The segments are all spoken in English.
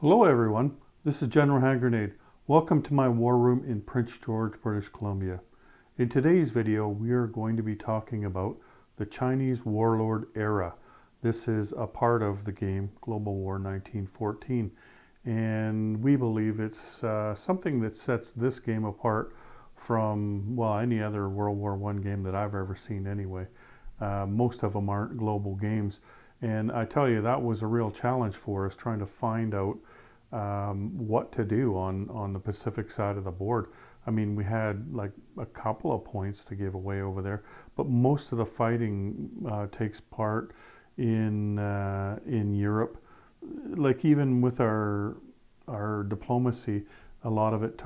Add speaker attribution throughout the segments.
Speaker 1: Hello everyone, this is General Hand Grenade. Welcome to my war room in Prince George, British Columbia. In today's video, we are going to be talking about the Chinese Warlord era. This is a part of the game Global War 1914, and we believe it's something that sets this game apart from, well, any other World War I game that I've ever seen anyway. Most of them aren't global games. And I tell you, that was a real challenge for us trying to find out what to do on the Pacific side of the board. I mean, we had like a couple of points to give away over there, but most of the fighting takes part in Europe. Like even with our diplomacy, a lot of it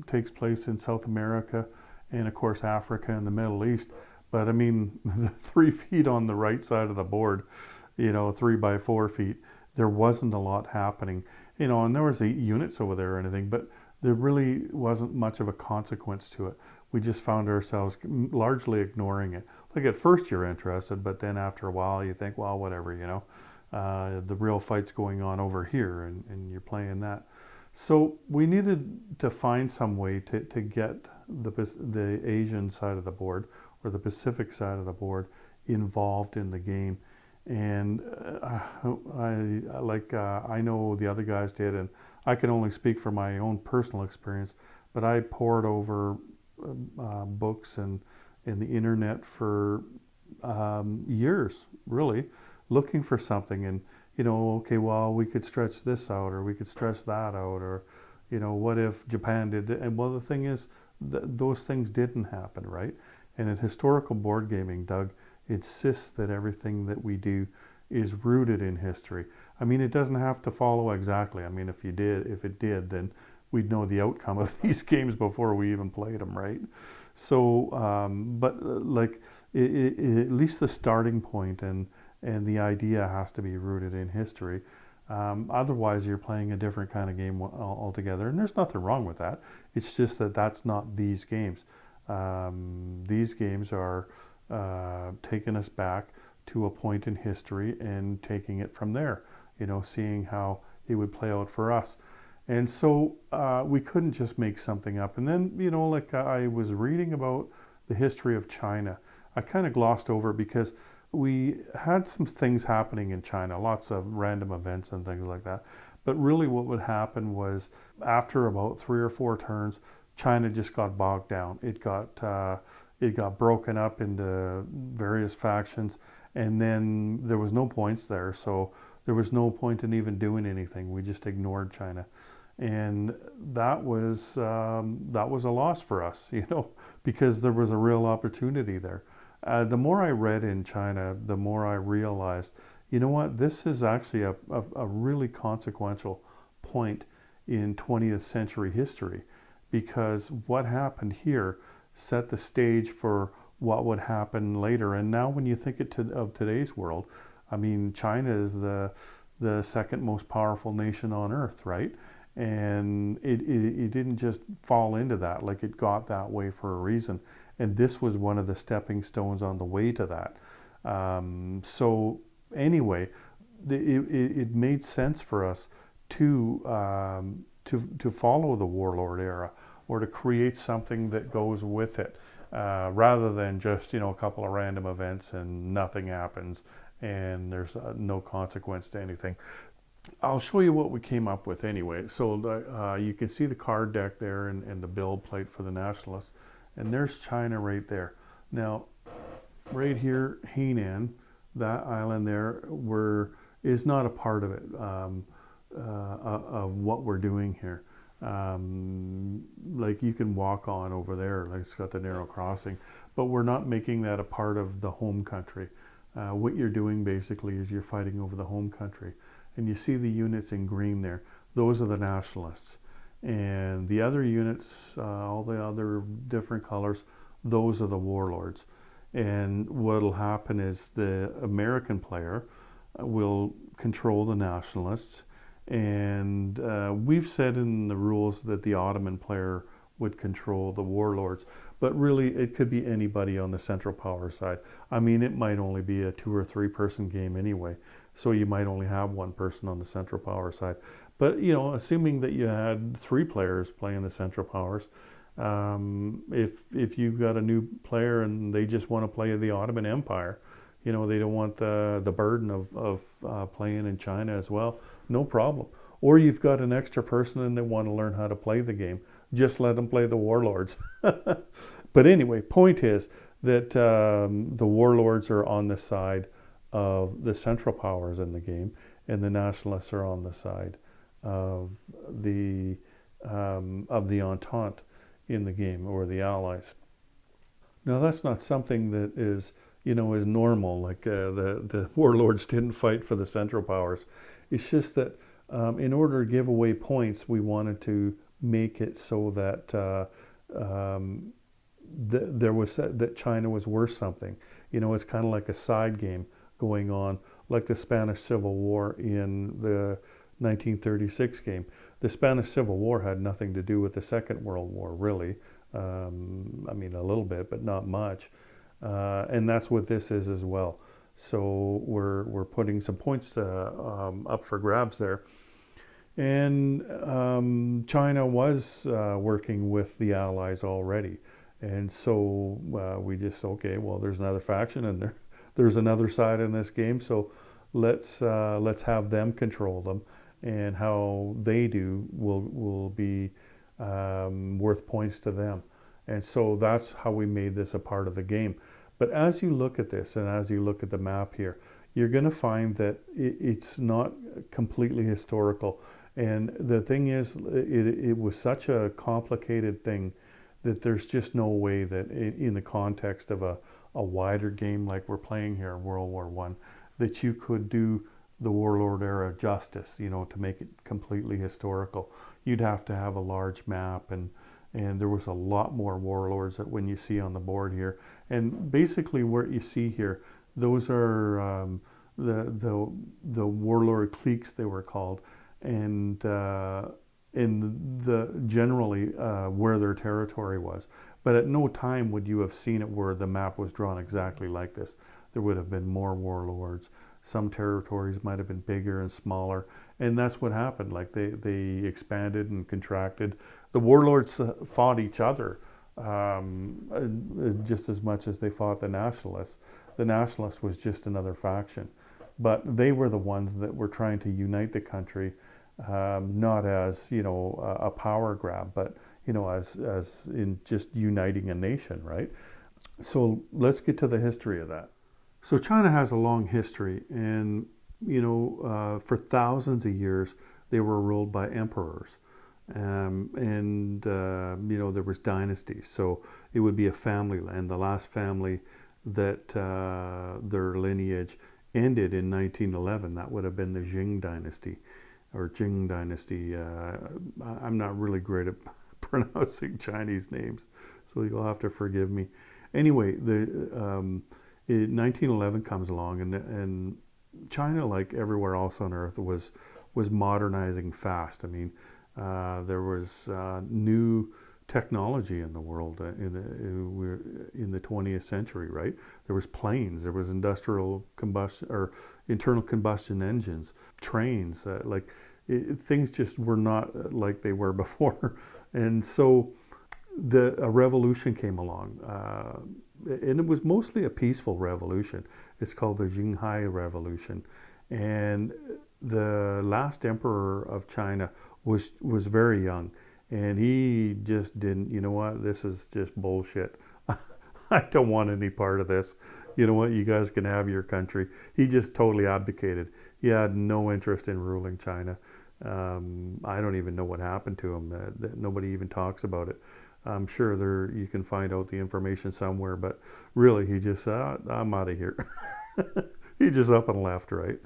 Speaker 1: takes place in South America and of course Africa and the Middle East. But I mean, the 3 feet on the right side of the board, 3 by 4 feet, there wasn't a lot happening, and there was 8 units over there or anything, but there really wasn't much of a consequence to it. We just found ourselves largely ignoring it. Like at first you're interested, but then after a while you think, well, whatever, the real fight's going on over here and you're playing that. So we needed to find some way to get the Asian side of the board or the Pacific side of the board involved in the game. And I know the other guys did, and I can only speak for my own personal experience, but I pored over books and the internet for years, really, looking for something. And, okay, well, we could stretch this out, or we could stretch that out, or, what if Japan did it? And well, the thing is, those things didn't happen, right? And in historical board gaming, Doug insists that everything that we do is rooted in history. I mean, it doesn't have to follow exactly. I mean, if it did, then we'd know the outcome of these games before we even played them, right? So, at least the starting point and the idea has to be rooted in history. Otherwise, you're playing a different kind of game altogether, and there's nothing wrong with that. It's just that that's not these games. These games are taking us back to a point in history and taking it from there, seeing how it would play out for us. And so we couldn't just make something up. And then, I was reading about the history of China. I kind of glossed over it because we had some things happening in China, lots of random events and things like that. But really what would happen was after about 3 or 4 turns, China just got bogged down. It got broken up into various factions, and then there was no points there, so there was no point in even doing anything. We just ignored China, and that was a loss for us, because there was a real opportunity there. The more I read in China, the more I realized, what, this is actually a really consequential point in 20th century history, because what happened here set the stage for what would happen later. And now when you think of today's world, I mean, China is the second most powerful nation on earth, right? And it didn't just fall into that, like it got that way for a reason. And this was one of the stepping stones on the way to that. So anyway, it made sense for us to follow the Warlord era, or to create something that goes with it, rather than just a couple of random events and nothing happens and there's no consequence to anything. I'll show you what we came up with anyway. So you can see the card deck there and the build plate for the Nationalists, and there's China right there. Now, right here, Hainan, that island there, is not a part of it, of what we're doing here. Like you can walk on over there, like it's got the narrow crossing, but we're not making that a part of the home country. What you're doing basically is you're fighting over the home country, and you see the units in green there. Those are the Nationalists, and the other units, all the other different colors, those are the Warlords. And what'll happen is the American player will control the Nationalists, and we've said in the rules that the Ottoman player would control the Warlords, but really it could be anybody on the Central Power side. I mean, it might only be a 2 or 3 person game anyway. So you might only have one person on the Central Power side. But you know, assuming that you had three players playing the Central Powers, if you've got a new player and they just want to play the Ottoman Empire, you know, they don't want the burden of playing in China as well, no problem. Or you've got an extra person and they want to learn how to play the game, just let them play the Warlords. But anyway, point is that the Warlords are on the side of the Central Powers in the game, and the Nationalists are on the side of the Entente in the game, or the Allies. Now that's not something that is, you know, is normal. Like the Warlords didn't fight for the Central Powers. It's just that in order to give away points, we wanted to make it so that there was that China was worth something. You know, it's kind of like a side game going on, like the Spanish Civil War in the 1936 game. The Spanish Civil War had nothing to do with the Second World War, really. I mean, a little bit, but not much. And that's what this is as well. So we're putting some points up for grabs there. And China was working with the Allies already. And so we just, okay, well, there's another faction and there's another side in this game. So let's have them control them. And how they do will be worth points to them. And so that's how we made this a part of the game. But as you look at this and as you look at the map here, you're going to find that it's not completely historical. And the thing is, it was such a complicated thing that there's just no way that in the context of a wider game like we're playing here, World War I, that you could do the Warlord era justice, you know, to make it completely historical. You'd have to have a large map, and there was a lot more warlords that when you see on the board here. And basically what you see here, those are the warlord cliques, they were called, and generally where their territory was. But at no time would you have seen it where the map was drawn exactly like this. There would have been more warlords. Some territories might have been bigger and smaller, and that's what happened. Like they expanded and contracted. The warlords fought each other just as much as they fought the nationalists. The nationalists was just another faction, but they were the ones that were trying to unite the country, not as, you know, a power grab, but, you know, as in just uniting a nation, right? So let's get to the history of that. So China has a long history, and you know, for thousands of years they were ruled by emperors, and you know, there was dynasties. So it would be a family, and the last family that their lineage ended in 1911. That would have been the Jing dynasty, or Jing dynasty. I'm not really great at pronouncing Chinese names, so you'll have to forgive me. Anyway, 1911 comes along, and China, like everywhere else on earth, was modernizing fast. I mean, there was new technology in the world in the 20th century, right? There was planes, there was industrial combustion or internal combustion engines, trains. Things just were not like they were before, and so a revolution came along. And it was mostly a peaceful revolution. It's called the Xinhai Revolution. And the last emperor of China was very young. And he just didn't, you know what, this is just bullshit. I don't want any part of this. You know what, you guys can have your country. He just totally abdicated. He had no interest in ruling China. I don't even know what happened to him. Nobody even talks about it. I'm sure you can find out the information somewhere, but really he just said, I'm out of here. He just up and left, right?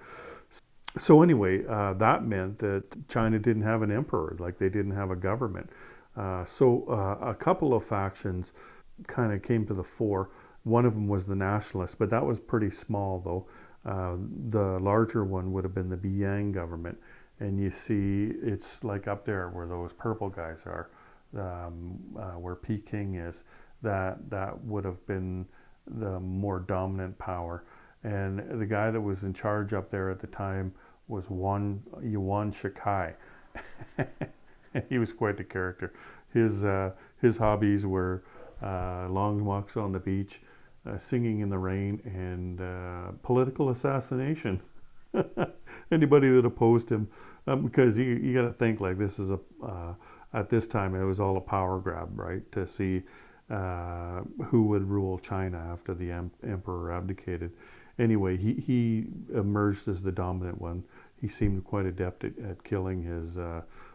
Speaker 1: So anyway, that meant that China didn't have an emperor, like they didn't have a government. So a couple of factions kind of came to the fore. One of them was the nationalists, but that was pretty small though. The larger one would have been the Biang government. And you see it's like up there where those purple guys are. Where Peking is, that would have been the more dominant power. And the guy that was in charge up there at the time was Yuan Shikai. He was quite the character. His hobbies were long walks on the beach, singing in the rain, and political assassination. Anybody that opposed him, because you got to think like this is at this time it was all a power grab, right? To see who would rule China after the emperor abdicated. Anyway, he emerged as the dominant one. He seemed quite adept at killing his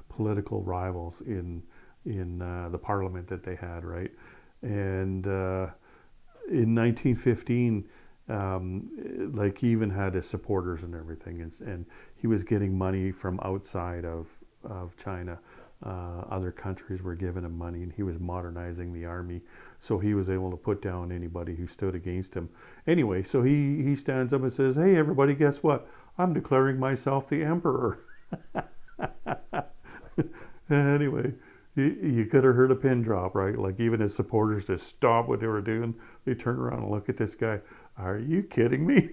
Speaker 1: political rivals in the parliament that they had, right? And in 1915, like he even had his supporters and everything, and he was getting money from outside of China. Other countries were giving him money, and he was modernizing the army, so he was able to put down anybody who stood against him. Anyway, so he stands up and says, "Hey, everybody, guess what? I'm declaring myself the emperor." Anyway, you could have heard a pin drop, right? Like even his supporters just stopped what they were doing. They turned around and look at this guy. Are you kidding me?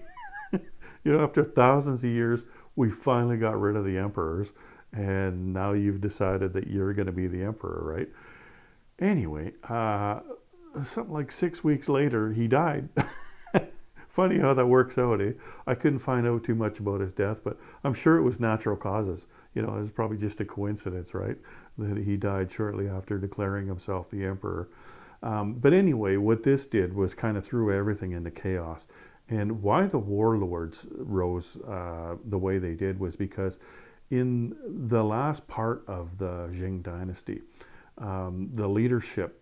Speaker 1: After thousands of years, we finally got rid of the emperors, and now you've decided that you're going to be the emperor, right? Anyway, something like 6 weeks later, he died. Funny how that works out, eh? I couldn't find out too much about his death, but I'm sure it was natural causes. It was probably just a coincidence, right? That he died shortly after declaring himself the emperor. But anyway, what this did was kind of threw everything into chaos. And why the warlords rose the way they did was because in the last part of the Qing dynasty, the leadership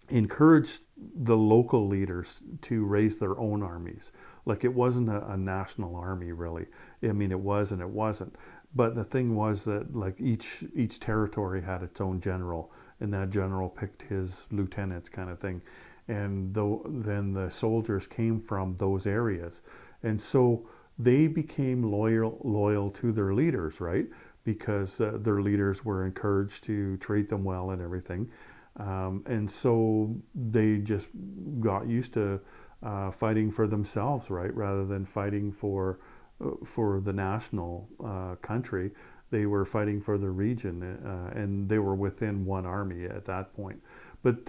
Speaker 1: encouraged the local leaders to raise their own armies. Like it wasn't a national army, really. I mean, it was and it wasn't. But the thing was that like each territory had its own general, and that general picked his lieutenants, kind of thing. And then the soldiers came from those areas, and so they became loyal to their leaders, right? Because their leaders were encouraged to treat them well and everything. And so they just got used to fighting for themselves, right? Rather than fighting for the national country, they were fighting for the region, and they were within one army at that point. But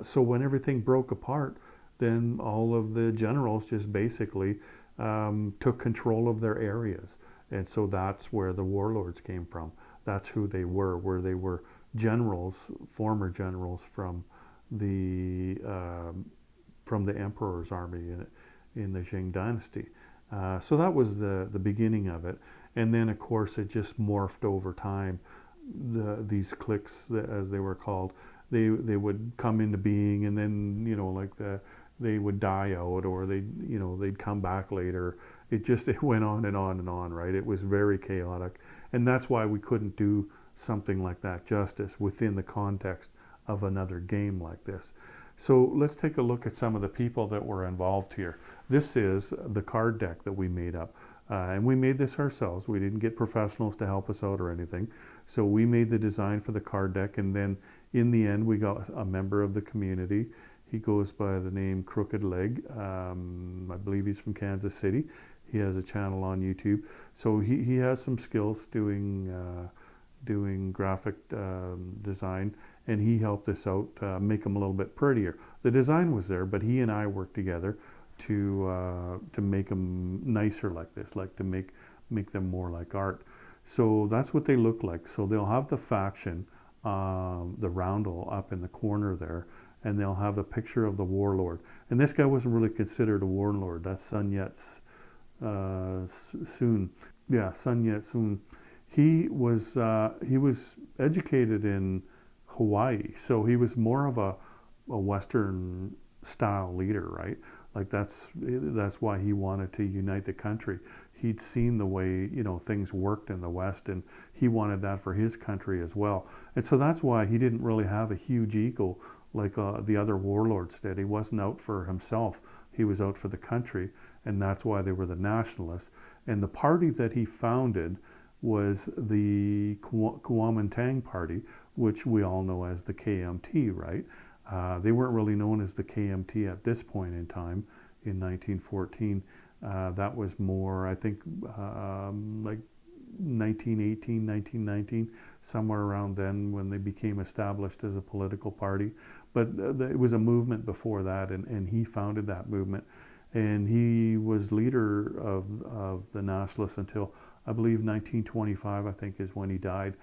Speaker 1: so when everything broke apart, then all of the generals just basically took control of their areas. And so that's where the warlords came from. That's who they were, where they were generals, former generals from the emperor's army in the Qing dynasty. So that was the beginning of it. And then, of course, it just morphed over time. These cliques, as they were called, they would come into being, and then they would die out, or they'd come back later. It went on and on and on, right? It was very chaotic, and that's why we couldn't do something like that justice within the context of another game like this. So let's take a look at some of the people that were involved here. This is the card deck that we made up. And we made this ourselves. We didn't get professionals to help us out or anything. So we made the design for the card deck, and then in the end we got a member of the community. He goes by the name Crooked Leg. I believe he's from Kansas City. He has a channel on YouTube. So he has some skills doing graphic design, and he helped us out make them a little bit prettier. The design was there, but he and I worked together to make them nicer like this, like to make them more like art. So that's what they look like. So they'll have the faction, the roundel up in the corner there, and they'll have a picture of the warlord. And this guy wasn't really considered a warlord. That's Sun Yat-sen. Yeah, Sun Yat-sen. He was educated in Hawaii, so he was more of a Western style leader, right? Like that's why he wanted to unite the country. He'd seen the way things worked in the West, and he wanted that for his country as well. And so that's why he didn't really have a huge ego like the other warlords did. He wasn't out for himself. He was out for the country, and that's why they were the nationalists. And the party that he founded was the Kuomintang Party, which we all know as the KMT, right? They weren't really known as the KMT at this point in time, in 1914. That was more, I think, like 1918, 1919, somewhere around then when they became established as a political party. But it was a movement before that, and he founded that movement. And he was leader of the nationalists until, I believe, 1925, I think, is when he died.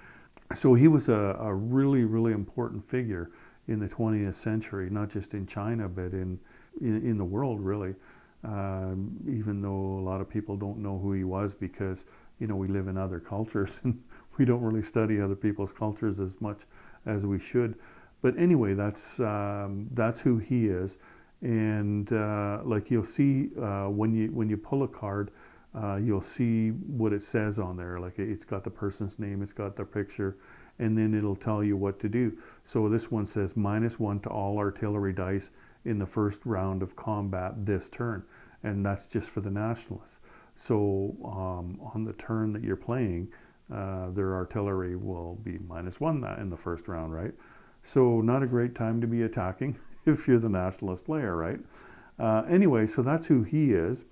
Speaker 1: So he was a really, really important figure in the 20th century, not just in China, but in the world, really. Even though a lot of people don't know who he was because, we live in other cultures and we don't really study other people's cultures as much as we should. But anyway, that's who he is. And like you'll see when you pull a card, you'll see what it says on there. Like it's got the person's name, it's got their picture, and then it'll tell you what to do. So this one says -1 to all artillery dice in the first round of combat this turn, and that's just for the nationalists. So on the turn that you're playing, their artillery will be -1 that in the first round, right? So not a great time to be attacking if you're the nationalist player, right? Anyway, so that's who he is.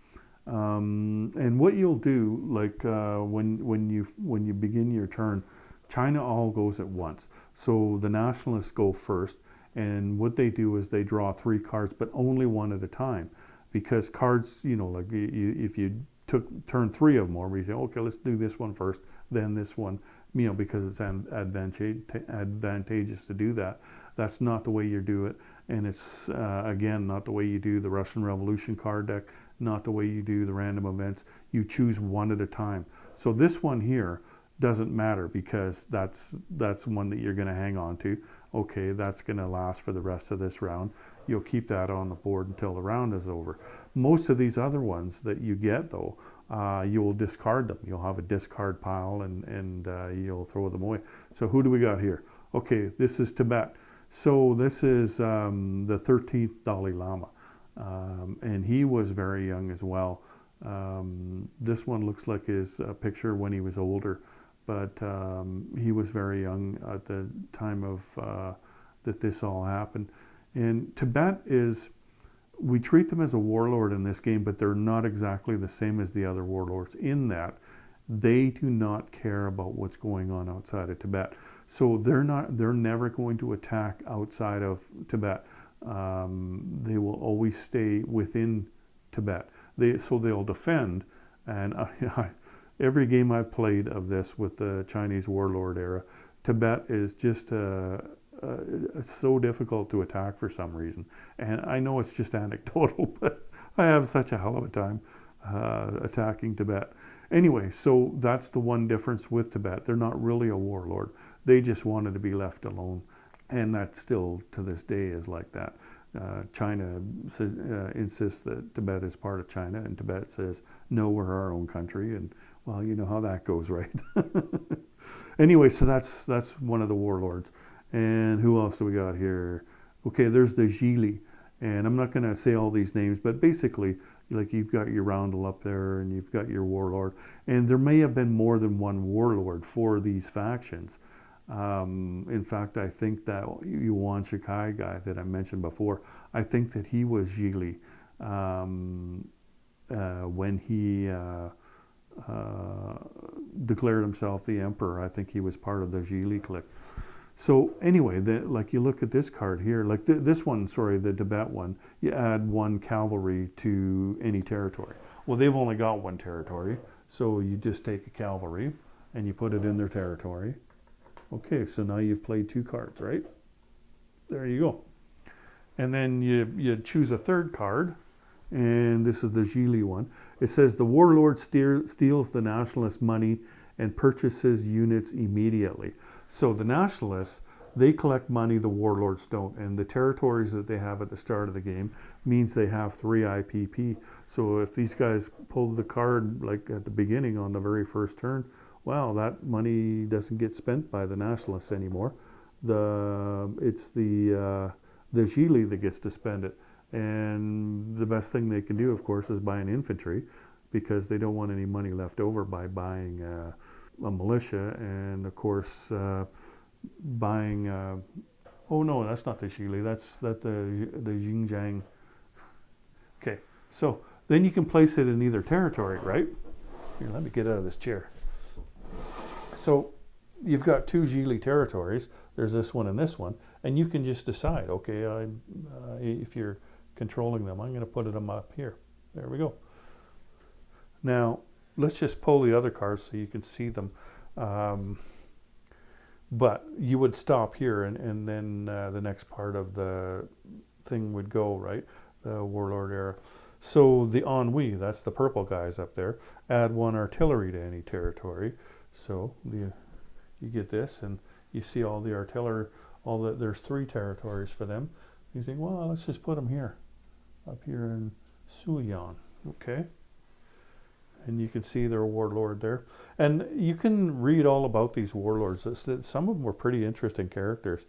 Speaker 1: And what you'll do, like when you begin your turn, China all goes at once. So the nationalists go first, and what they do is they draw 3 cards, but only one at a time, because cards, like if you took turn 3 of them, or we say, okay, let's do this one first, then this one, because it's advantageous to do that. That's not the way you do it, and it's again not the way you do the Russian Revolution card deck, not the way you do the random events. You choose one at a time. So this one here doesn't matter because that's one that you're going to hang on to. Okay, that's going to last for the rest of this round. You'll keep that on the board until the round is over. Most of these other ones that you get, though, you will discard them. You'll have a discard pile and you'll throw them away. So who do we got here? Okay, this is Tibet. So this is the 13th Dalai Lama. And he was very young as well. This one looks like his picture when he was older, but he was very young at the time of that this all happened. And Tibet we treat them as a warlord in this game, but they're not exactly the same as the other warlords in that they do not care about what's going on outside of Tibet. So they're never going to attack outside of Tibet. They will always stay within Tibet. They'll defend, and every game I've played of this with the Chinese warlord era, Tibet is just it's so difficult to attack for some reason. And I know it's just anecdotal, but I have such a hell of a time attacking Tibet. Anyway, so that's the one difference with Tibet. They're not really a warlord. They just wanted to be left alone. And that still, to this day, is like that. China insists that Tibet is part of China, and Tibet says, no, we're our own country. And, well, you know how that goes, right? Anyway, so that's one of the warlords. And who else do we got here? Okay, there's the Zhili. And I'm not going to say all these names, but basically, like you've got your roundel up there, and you've got your warlord. And there may have been more than one warlord for these factions. In fact, I think that Yuan Shikai guy that I mentioned before, I think that he was Zhili when he declared himself the emperor. I think he was part of the Zhili clique. So anyway, like you look at this card here, like this one, sorry, the Tibet one, you add 1 cavalry to any territory. Well, they've only got 1 territory, so you just take a cavalry and you put it in their territory. Okay, so now you've played 2 cards, right? There you go. And then you choose a 3rd card, and this is the Zhili one. It says the warlord steals the nationalist money and purchases units immediately. So the nationalists, they collect money, the warlords don't. And the territories that they have at the start of the game means they have 3 IPP. So if these guys pulled the card like at the beginning on the very first turn, well, that money doesn't get spent by the nationalists anymore. It's the Zhili that gets to spend it. And the best thing they can do, of course, is buy an infantry, because they don't want any money left over by buying a militia, and of course buying oh no, that's not the Zhili, that's the Xinjiang. Okay, so then you can place it in either territory, right? Here, let me get out of this chair. So you've got two Gili territories. There's this one and this one, and you can just decide, okay, if you're controlling them, I'm going to put them up here. There we go. Now, let's just pull the other cards so you can see them. But you would stop here, and then the next part of the thing would go, right? The Warlord era. So the ennui, that's the purple guys up there. Add 1 artillery to any territory. So you get this, and you see all the artillery, there's 3 territories for them. You think, well, let's just put them here, up here in Suyan, okay? And you can see their warlord there. And you can read all about these warlords. Some of them were pretty interesting characters.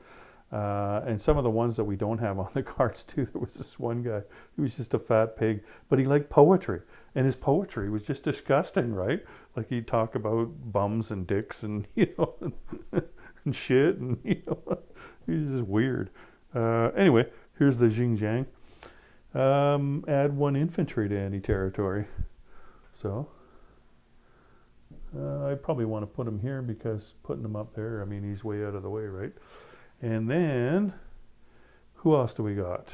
Speaker 1: And some of the ones that we don't have on the cards too. There was this one guy, he was just a fat pig, but he liked poetry. And his poetry was just disgusting, right? Like he'd talk about bums and dicks and, and shit. And, he was just weird. Anyway, here's the Xinjiang. Add 1 infantry to any territory. So, I probably want to put him here because putting him up there, I mean, he's way out of the way, right? And then, who else do we got?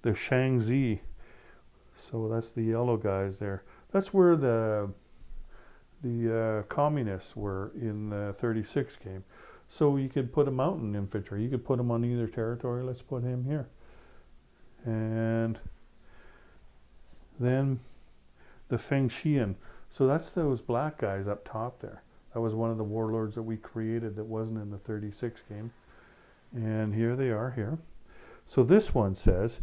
Speaker 1: The Shaanxi. So that's the yellow guys there. That's where the communists were in the 36 game. So you could put a mountain infantry. You could put him on either territory. Let's put him here. And then the Fengxian. So that's those black guys up top there. That was one of the warlords that we created that wasn't in the 36 game. And here they are here. So this one says,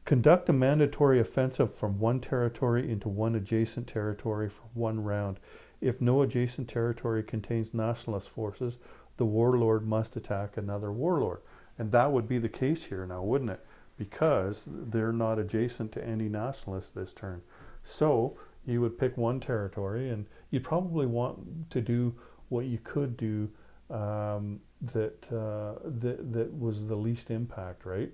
Speaker 1: conduct a mandatory offensive from 1 territory into 1 adjacent territory for 1 round. If no adjacent territory contains nationalist forces, the warlord must attack another warlord. And that would be the case here now, wouldn't it? Because they're not adjacent to any nationalists this turn. So you would pick 1 territory, and you'd probably want to do what you could do that was the least impact, right?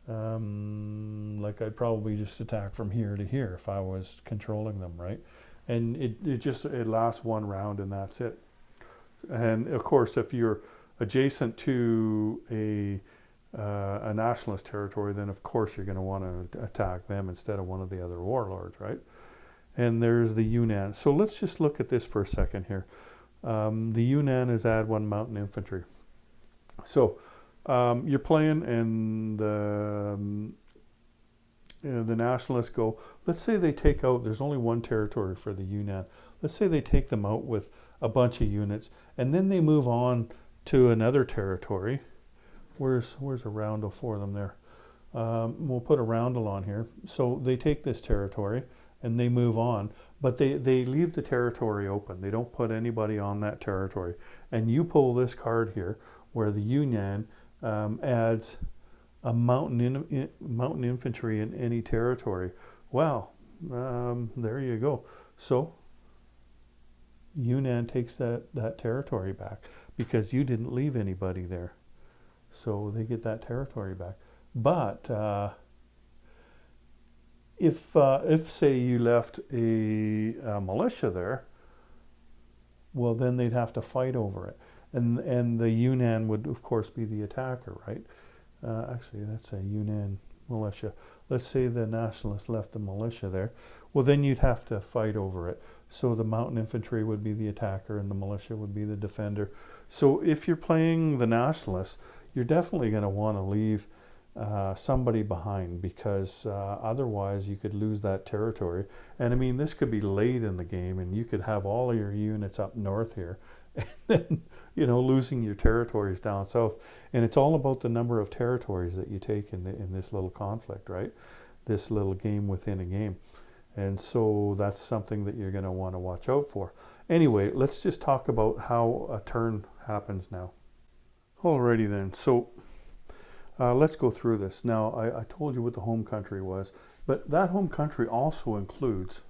Speaker 1: Like I'd probably just attack from here to here if I was controlling them, right? And it lasts 1 round and that's it. And of course, if you're adjacent to a nationalist territory, then of course you're going to want to attack them instead of one of the other warlords, right? And there's the Yunnan. So let's just look at this for a second here. The Yunnan is add 1 mountain infantry. So you're playing, and the nationalists go, let's say they take out, there's only 1 territory for the Yunnan. Let's say they take them out with a bunch of units, and then they move on to another territory. Where's a roundel for them there? We'll put a roundel on here. So they take this territory and they move on, but they leave the territory open. They don't put anybody on that territory. And you pull this card here where the Yunnan adds a mountain infantry in any territory. Well, there you go. So Yunnan takes that territory back because you didn't leave anybody there. So they get that territory back. But if say you left a militia there, well then they'd have to fight over it, and the Yunnan would of course be the attacker, right? Actually, that's a Yunnan militia. Let's say the nationalists left the militia there. Well, then you'd have to fight over it. So the mountain infantry would be the attacker and the militia would be the defender. So if you're playing the nationalists, you're definitely going to want to leave somebody behind, because otherwise you could lose that territory. And I mean, this could be late in the game and you could have all of your units up north here and then, losing your territories down south. And it's all about the number of territories that you take in this little conflict, right? This little game within a game. And so that's something that you're going to want to watch out for. Anyway, let's just talk about how a turn happens now. Alrighty then, so let's go through this. Now, I told you what the home country was, but that home country also includes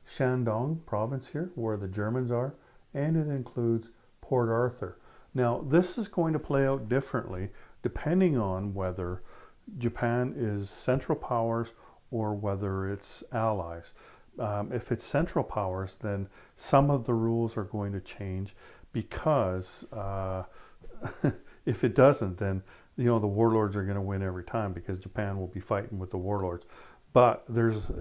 Speaker 1: Shandong province here, where the Germans are, and it includes Port Arthur. Now, this is going to play out differently depending on whether Japan is Central Powers or whether it's allies. If it's Central Powers, then some of the rules are going to change because if it doesn't, then the warlords are going to win every time because Japan will be fighting with the warlords. But there's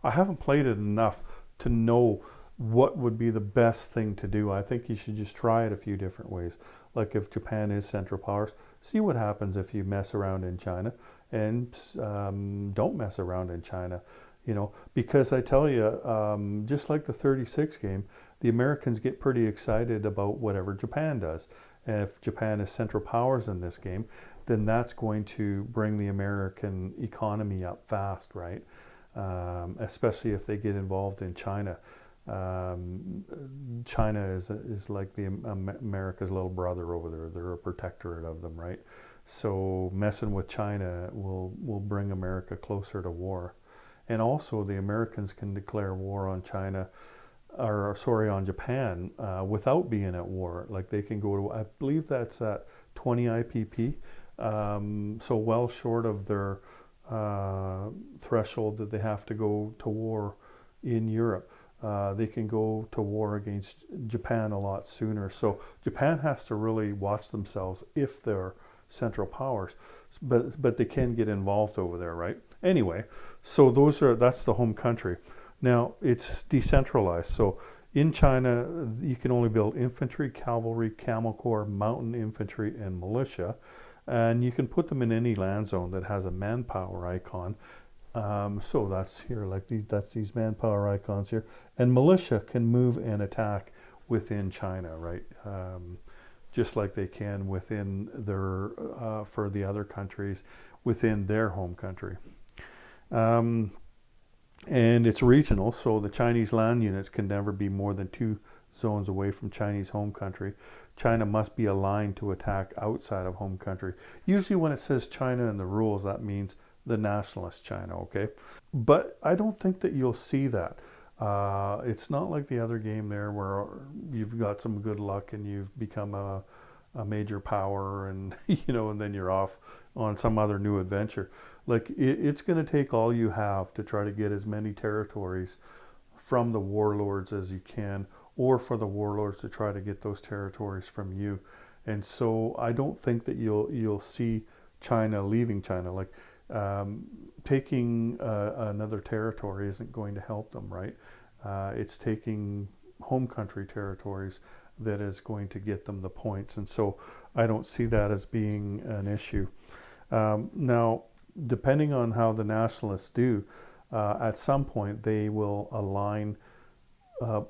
Speaker 1: I haven't played it enough to know what would be the best thing to do. I think you should just try it a few different ways. Like if Japan is Central Powers, see what happens if you mess around in China and don't mess around in China. Because I tell you, just like the 36 game, the Americans get pretty excited about whatever Japan does. And if Japan is Central Powers in this game, then that's going to bring the American economy up fast, right? Especially if they get involved in China. China is like the America's little brother over there. They're a protectorate of them, right? So messing with China will bring America closer to war. And also the Americans can declare war on China, or sorry, on Japan without being at war. Like they can go to, I believe that's at 20 IPP, so well short of their threshold that they have to go to war in Europe. They can go to war against Japan a lot sooner. So Japan has to really watch themselves if they're Central Powers, but they can get involved over there, right? Anyway, so that's the home country. Now it's decentralized. So in China, you can only build infantry, cavalry, camel corps, mountain infantry, and militia, and you can put them in any land zone that has a manpower icon. So that's here, that's these manpower icons here, and militia can move and attack within China, right? Just like they can within their for the other countries within their home country. And it's regional, so the Chinese land units can never be more than 2 zones away from Chinese home country. China must be aligned to attack outside of home country. Usually when it says China in the rules, that means the nationalist China, okay? But I don't think that you'll see that. It's not like the other game there where you've got some good luck and you've become a major power and and then you're off on some other new adventure. Like it's going to take all you have to try to get as many territories from the warlords as you can, or for the warlords to try to get those territories from you. And so I don't think that you'll see China leaving China. Like taking another territory isn't going to help them, right? It's taking home country territories that is going to get them the points. And so I don't see that as being an issue. Now, depending on how the nationalists do, at some point they will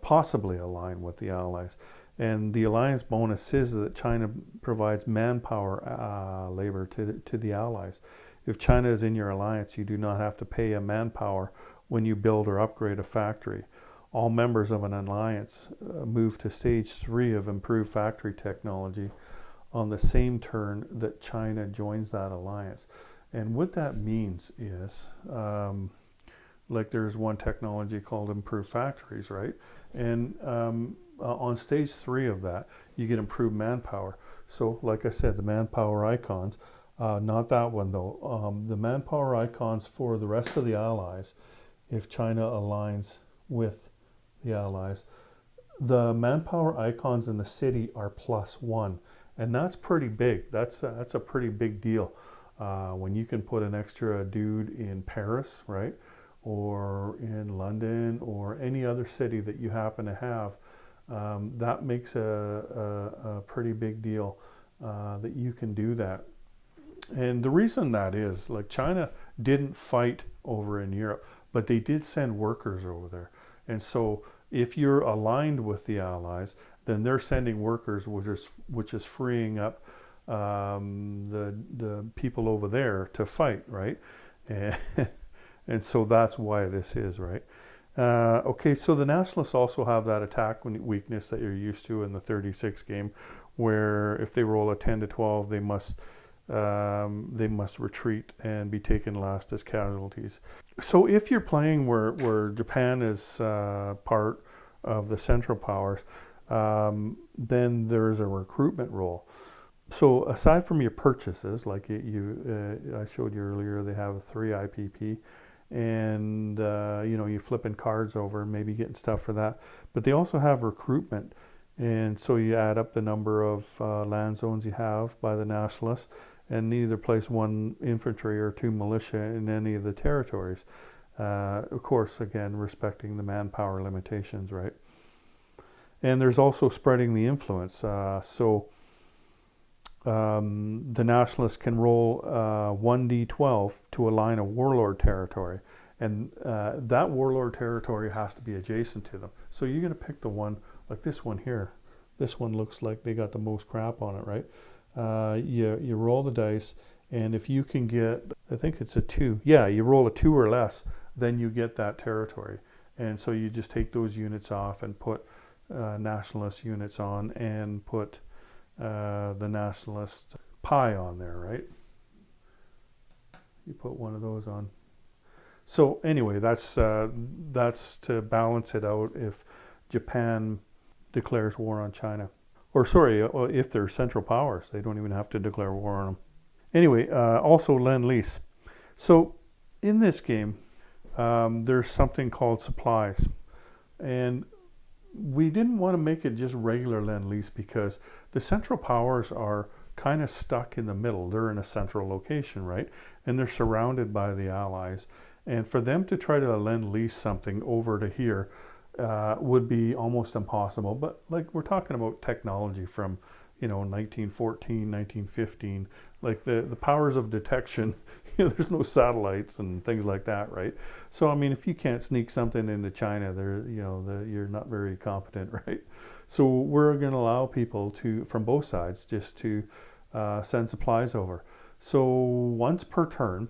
Speaker 1: possibly align with the Allies. And the alliance bonus is that China provides manpower labor to the Allies. If China is in your alliance, you do not have to pay a manpower when you build or upgrade a factory. All members of an alliance move to stage 3 of improved factory technology on the same turn that China joins that alliance. And what that means is, like there's one technology called improved factories, right? And on stage 3 of that, you get improved manpower. So like I said, the manpower icons, not that one though. The manpower icons for the rest of the allies, if China aligns with the allies, the manpower icons in the city are +1, and that's pretty big. That's a pretty big deal. When you can put an extra dude in Paris, right, or in London or any other city that you happen to have, that makes a pretty big deal that you can do that. And the reason that is, like, China didn't fight over in Europe, but they did send workers over there. And so if you're aligned with the Allies, then they're sending workers, which is freeing up the people over there to fight, right? And so that's why this is, right? Okay, so the nationalists also have that attack weakness that you're used to in the 36 game, where if they roll a 10 to 12, they must retreat and be taken last as casualties. So if you're playing where Japan is part of the Central Powers, then there's a recruitment role. So aside from your purchases, like I showed you earlier, they have a 3 IPP, and you're flipping cards over and maybe getting stuff for that. But they also have recruitment, and so you add up the number of land zones you have by the nationalists, and either place 1 infantry or 2 militia in any of the territories. Of course, again, respecting the manpower limitations, right? And there's also spreading the influence. The nationalists can roll 1d12 to align a warlord territory, and that warlord territory has to be adjacent to them. So you're going to pick the one, like this one here. This one looks like they got the most crap on it, right? You roll the dice, and if you can get, I think it's a 2. Yeah, you roll a 2 or less, then you get that territory. And so you just take those units off and put nationalist units on, and put the nationalist pie on there, right? You put one of those on. So anyway, that's to balance it out if Japan declares war on China. Or sorry, if they're Central Powers, they don't even have to declare war on them. Anyway, also Lend-Lease. So in this game, there's something called supplies. And we didn't want to make it just regular Lend-Lease because the Central Powers are kind of stuck in the middle. They're in a central location, right? And they're surrounded by the Allies. And for them to try to Lend-Lease something over to here would be almost impossible. But like, we're talking about technology from 1914, 1915, like the powers of detection. There's no satellites and things like that, right? So I mean, if you can't sneak something into China, you're not very competent, right? So we're going to allow people from both sides just to send supplies over. So once per turn,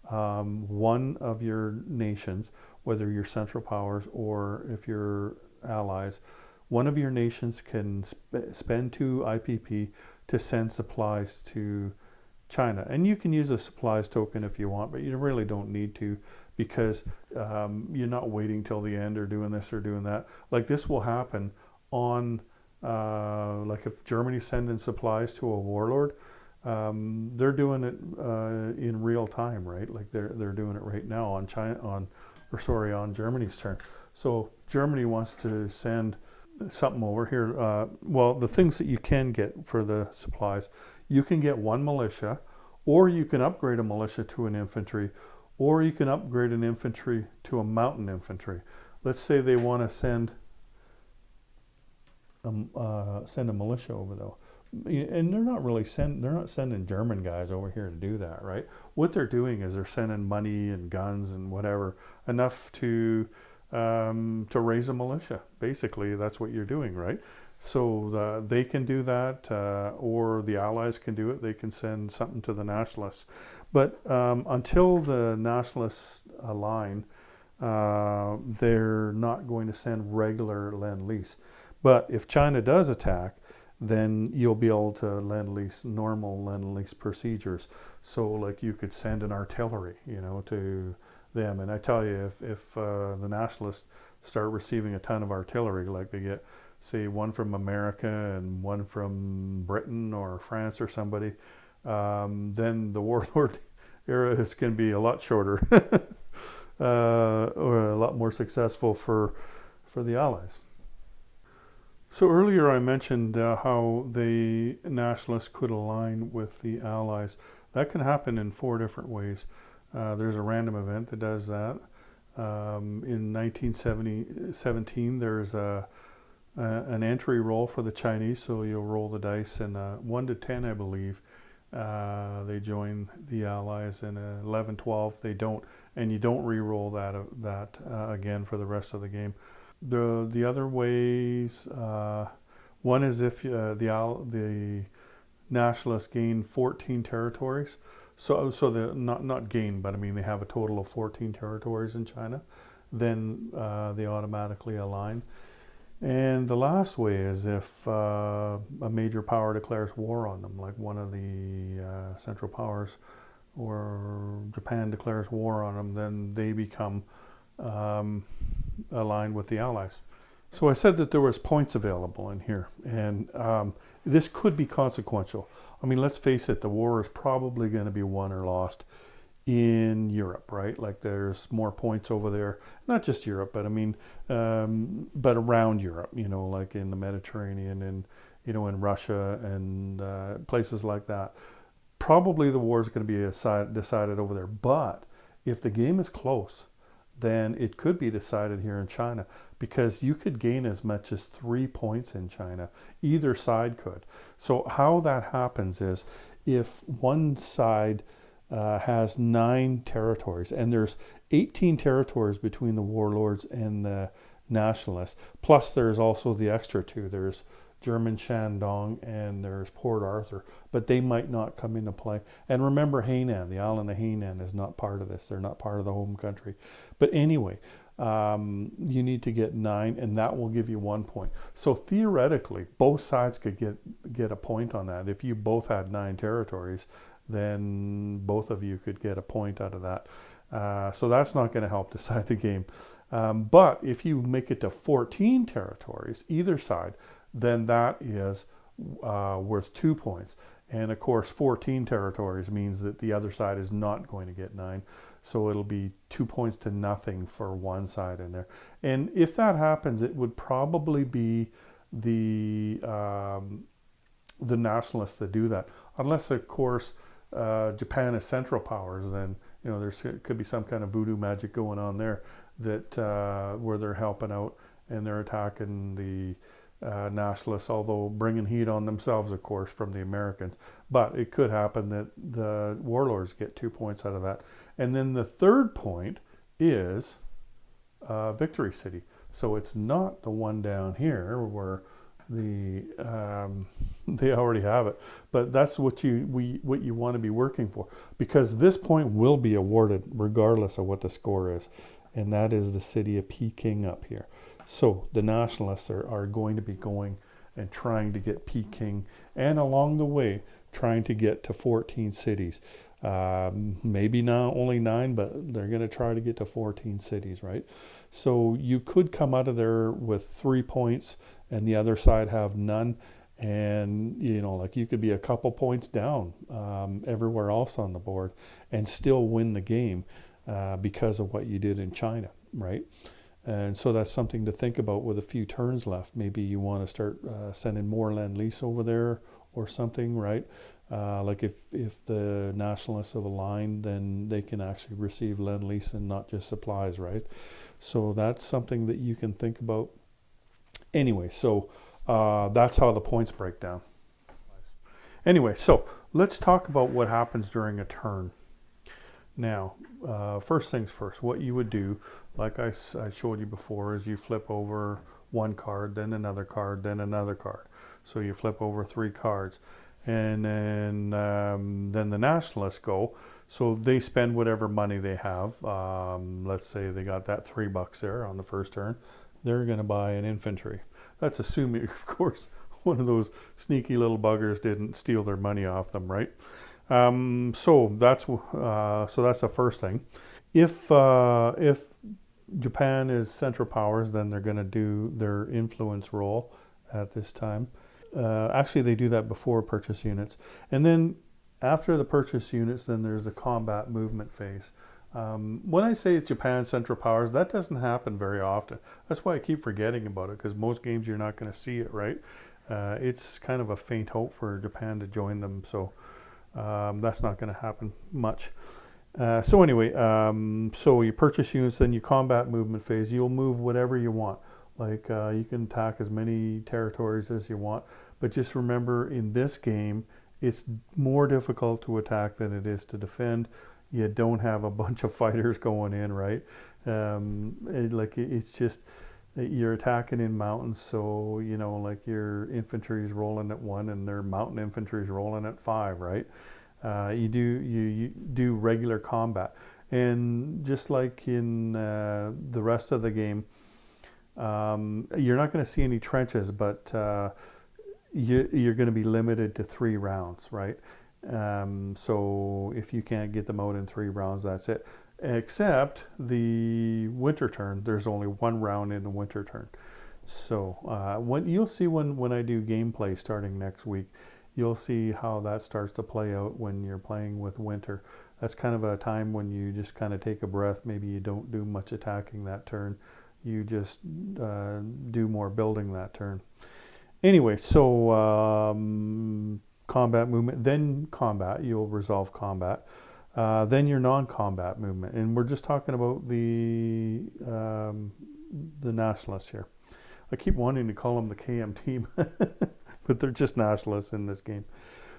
Speaker 1: one of your nations, whether you're Central Powers or if you're allies, one of your nations can spend 2 IPP to send supplies to China. And you can use a supplies token if you want, but you really don't need to, because you're not waiting till the end or doing this or doing that. Like, this will happen on, like if Germany's sending supplies to a warlord, they're doing it in real time, right? Like they're doing it right now on on Germany's turn. So Germany wants to send something over here. Well, the things that you can get for the supplies, you can get 1 militia, or you can upgrade a militia to an infantry, or you can upgrade an infantry to a mountain infantry. Let's say they want to send a militia over, though, and they're not sending German guys over here to do that, right? What they're doing is they're sending money and guns and whatever, enough to raise a militia. Basically, that's what you're doing, right? So they can do that, or the Allies can do it. They can send something to the nationalists. But until the nationalists align, they're not going to send regular Lend-Lease. But if China does attack, then you'll be able to Lend-Lease normal Lend-Lease procedures. So like, you could send an artillery, to them. And I tell you, if the nationalists start receiving a ton of artillery, like they get, say, one from America and one from Britain or France or somebody, then the warlord era is going to be a lot shorter, or a lot more successful for the Allies. So earlier I mentioned how the nationalists could align with the Allies. That can happen in 4 different ways. There's a random event that does that. In 1917, there's an entry roll for the Chinese, so you'll roll the dice, and 1 to 10, I believe, they join the Allies, and 11, 12, they don't, and you don't re-roll that again for the rest of the game. The other ways, one is if the nationalists gain 14 territories. So they not gain, but I mean, they have a total of 14 territories in China. Then they automatically align. And the last way is if a major power declares war on them, like one of the Central Powers or Japan declares war on them, then they become aligned with the Allies. So I said that there was points available in here, and this could be consequential. I mean, let's face it, the war is probably going to be won or lost in Europe, right? Like there's more points over there, not just Europe, but I mean, but around Europe, like in the Mediterranean and, in Russia and places like that. Probably the war is going to be decided over there. But if the game is close, then it could be decided here in China, because you could gain as much as 3 points in China. Either side could. So how that happens is if one side has 9 territories, and there's 18 territories between the warlords and the nationalists, plus there's also the extra 2. There's German Shandong and there's Port Arthur, but they might not come into play. And remember, Hainan, the island of Hainan, is not part of this. They're not part of the home country. But anyway, you need to get 9, and that will give you 1 point. So theoretically, both sides could get a point on that. If you both had 9 territories, then both of you could get a point out of that. So that's not going to help decide the game. But if you make it to 14 territories, either side, then that is worth 2 points. And of course, 14 territories means that the other side is not going to get 9. So it'll be 2 points to nothing for one side in there. And if that happens, it would probably be the nationalists that do that. Unless, of course, Japan is Central Powers, then there could be some kind of voodoo magic going on there that where they're helping out and they're attacking the nationalists, although bringing heat on themselves, of course, from the Americans. But it could happen that the warlords get 2 points out of that. And then the third point is Victory City. So it's not the one down here where they already have it, but that's what you want to be working for, because this point will be awarded regardless of what the score is, and that is the city of Peking up here. So the nationalists are going to be going and trying to get Peking, and along the way trying to get to 14 cities. Maybe now only 9, but they're going to try to get to 14 cities, right? So you could come out of there with 3 points and the other side have none, and like you could be a couple points down everywhere else on the board and still win the game because of what you did in China, right? And so that's something to think about with a few turns left. Maybe you want to start sending more Lend-Lease over there or something, right? Like if the nationalists have aligned, then they can actually receive Lend-Lease and not just supplies, right? So that's something that you can think about. Anyway, so that's how the points break down. Anyway, so let's talk about what happens during a turn. Now, first things first, what you would do, like I showed you before, is you flip over one card, then another card, then another card. So you flip over 3 cards. And then the nationalists go. So they spend whatever money they have. Let's say they got that $3 there on the first turn. They're going to buy an infantry. That's assuming, of course, one of those sneaky little buggers didn't steal their money off them, right? So that's the first thing. If Japan is Central Powers, then they're going to do their influence roll at this time. Actually, they do that before purchase units, and then after the purchase units, then there's the combat movement phase. When I say Japan Central Powers, that doesn't happen very often. That's why I keep forgetting about it, because most games you're not going to see it, right? It's kind of a faint hope for Japan to join them, so that's not going to happen much. So anyway, so you purchase units, then you combat movement phase. You'll move whatever you want. Like you can attack as many territories as you want, but just remember, in this game, it's more difficult to attack than it is to defend. You don't have a bunch of fighters going in, right? It's just you're attacking in mountains, so like your infantry is rolling at 1 and their mountain infantry is rolling at 5, right? You do regular combat, and just like in the rest of the game, you're not going to see any trenches, but you're going to be limited to 3 rounds, right? So if you can't get them out in 3 rounds, that's it. Except the winter turn, there's only 1 round in the winter turn. So when you'll see when I do gameplay starting next week, you'll see how that starts to play out when you're playing with winter. That's kind of a time when you just kind of take a breath. Maybe you don't do much attacking that turn. You just do more building that turn. Anyway, so combat movement, then combat. You'll resolve combat. Then your non-combat movement, and we're just talking about the nationalists here. I keep wanting to call them the KM team, but they're just nationalists in this game.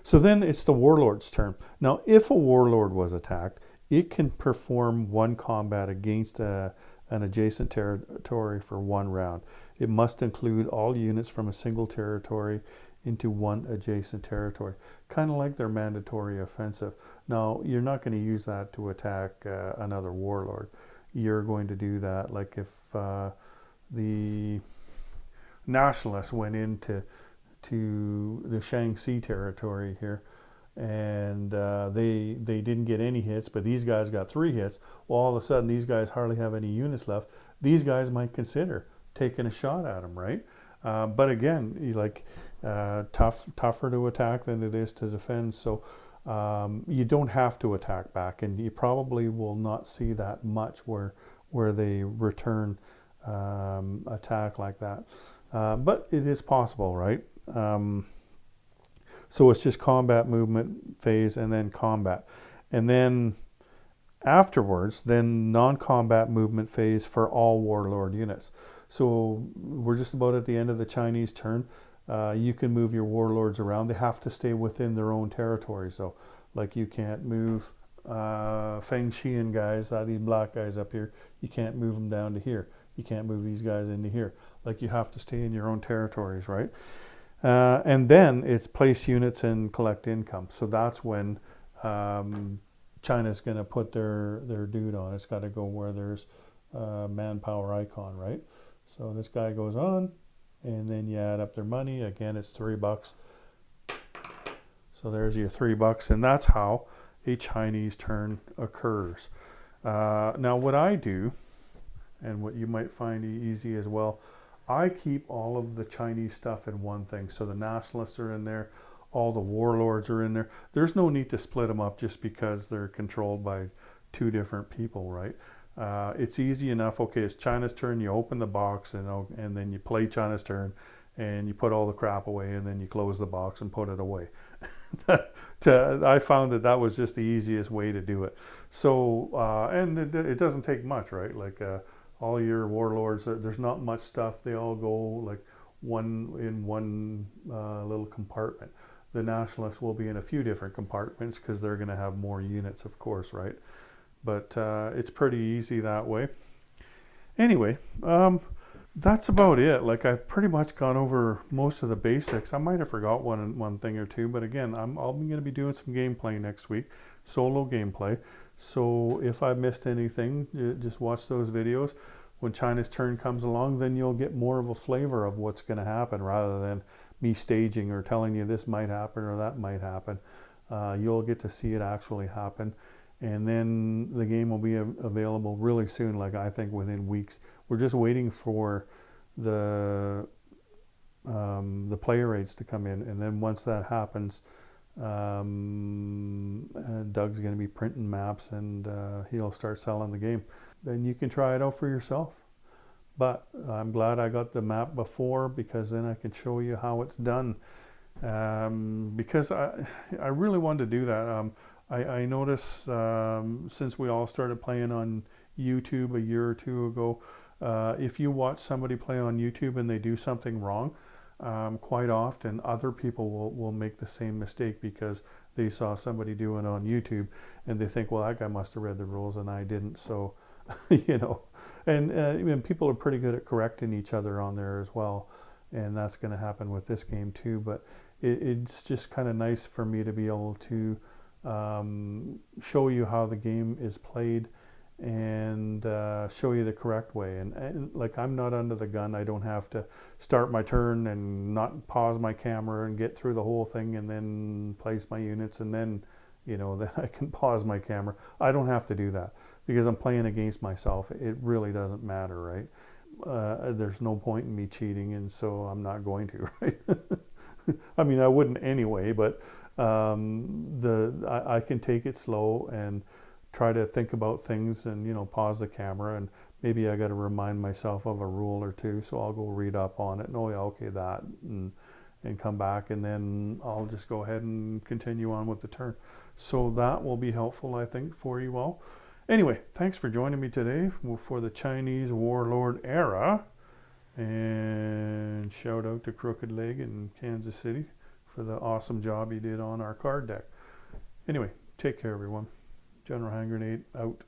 Speaker 1: So then it's the Warlord's turn. Now, if a Warlord was attacked, it can perform one combat against an adjacent territory for 1 round. It must include all units from a single territory into one adjacent territory, kind of like their mandatory offensive. Now, you're not going to use that to attack another Warlord. You're going to do that like if the nationalists went into the Shaanxi territory here, and they didn't get any hits, but these guys got 3 hits. Well, all of a sudden, these guys hardly have any units left. These guys might consider taking a shot at them, right? But again, tougher to attack than it is to defend. So you don't have to attack back, and you probably will not see that much where they return attack like that. But it is possible, right? So it's just combat movement phase and then combat. And then afterwards, then non-combat movement phase for all Warlord units. So we're just about at the end of the Chinese turn. You can move your Warlords around. They have to stay within their own territory. So like you can't move Feng Xian guys, these black guys up here. You can't move them down to here. You can't move these guys into here. Like you have to stay in your own territories, right? And then it's place units and collect income. So that's when China's going to put their dude on. It's got to go where there's manpower icon, right? So this guy goes on, and then you add up their money. Again, it's $3. So there's your $3, and that's how a Chinese turn occurs. Now, what I do, and what you might find easy as well, I keep all of the Chinese stuff in one thing. So the nationalists are in there, all the warlords are in there. There's no need to split them up just because they're controlled by 2 different people, right? It's easy enough. Okay, it's China's turn. You open the box and then you play China's turn, and you put all the crap away, and then you close the box and put it away. I found that was just the easiest way to do it. So and it doesn't take much, right? Like all your warlords, there's not much stuff. They all go like one little compartment. The nationalists will be in a few different compartments because they're going to have more units, of course, right? But it's pretty easy that way. Anyway, that's about it. Like I've pretty much gone over most of the basics. I might have forgot one thing or two, but again, I'll be going to be doing some gameplay next week, solo gameplay. So if I missed anything, just watch those videos. When China's turn comes along, then you'll get more of a flavor of what's going to happen rather than me staging or telling you this might happen or that might happen. You'll get to see it actually happen. And then the game will be available really soon, like I think within weeks. We're just waiting for the player rates to come in, and then once that happens, Doug's going to be printing maps, and he'll start selling the game. Then you can try it out for yourself. But I'm glad I got the map before, because then I can show you how it's done. Because I really wanted to do that. I noticed since we all started playing on YouTube a year or 2 ago, if you watch somebody play on YouTube and they do something wrong, quite often other people will make the same mistake because they saw somebody do it on YouTube and they think, well, that guy must have read the rules and I didn't. So, and people are pretty good at correcting each other on there as well. And that's going to happen with this game too. But it's just kind of nice for me to be able to show you how the game is played and show you the correct way. And like, I'm not under the gun. I don't have to start my turn and not pause my camera and get through the whole thing and then place my units and then then I can pause my camera. I don't have to do that because I'm playing against myself. It really doesn't matter, right? there's no point in me cheating, and so I'm not going to, right? I mean, I wouldn't anyway, but I can take it slow and try to think about things, and pause the camera, and maybe I got to remind myself of a rule or two, so I'll go read up on it, and oh yeah, okay, that, and come back, and then I'll just go ahead and continue on with the turn. So that will be helpful, I think, for you all. Anyway, thanks for joining me today for the Chinese Warlord era. And shout out to Crooked Leg in Kansas City for the awesome job he did on our card deck. Anyway, take care, everyone. General Hand Grenade out.